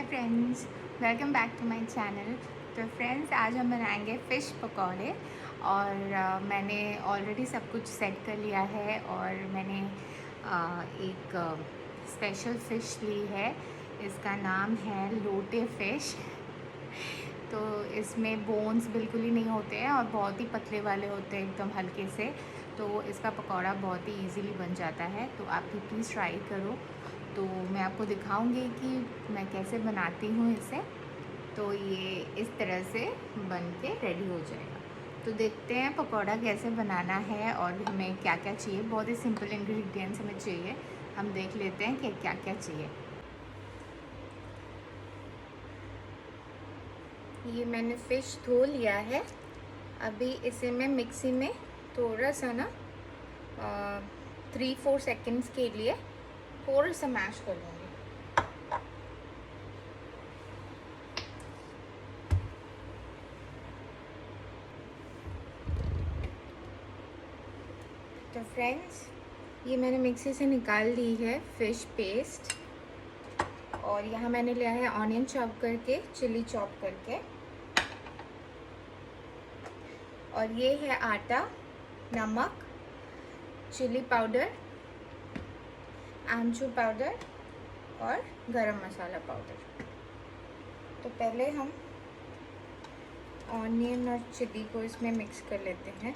Hi friends, welcome back to my channel. So friends, आज हम बनाएंगे फ़िश पकौड़े। और मैंने ऑलरेडी सब कुछ सेट कर लिया है और मैंने एक स्पेशल फ़िश ली है। इसका नाम है लोटे फ़िश। तो इसमें बोन्स बिल्कुल ही नहीं होते हैं और बहुत ही पतले वाले होते हैं, एकदम हल्के से। तो इसका पकौड़ा बहुत ही इजीली बन जाता है। तो आप भी प्लीज़ ट्राई करो। तो मैं आपको दिखाऊंगी कि मैं कैसे बनाती हूँ इसे। तो ये इस तरह से बन के रेडी हो जाएगा। तो देखते हैं पकौड़ा कैसे बनाना है और हमें क्या क्या चाहिए। बहुत ही सिंपल इंग्रेडिएंट्स हमें चाहिए। हम देख लेते हैं कि क्या क्या चाहिए। ये मैंने फ़िश धो लिया है। अभी इसे मैं मिक्सी में थोड़ा सा ना 3-4 सेकेंड्स के लिए थोड़ा सा मैश कर लूँगी। तो फ्रेंड्स, ये मैंने मिक्सी से निकाल ली है फ़िश पेस्ट। और यहाँ मैंने लिया है ऑनियन चॉप करके, चिली चॉप करके, और ये है आटा, नमक, चिली पाउडर, आमचूर पाउडर और गरम मसाला पाउडर। तो पहले हम ऑनियन और चिली को इसमें मिक्स कर लेते हैं।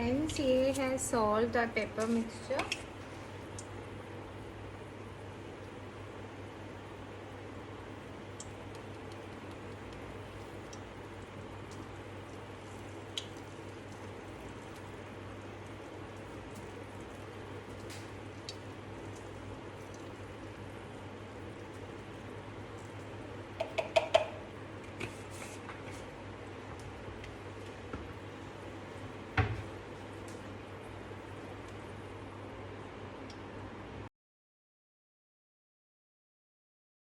फ्रेंड्स ये है सॉल्ट और पेपर मिक्सचर।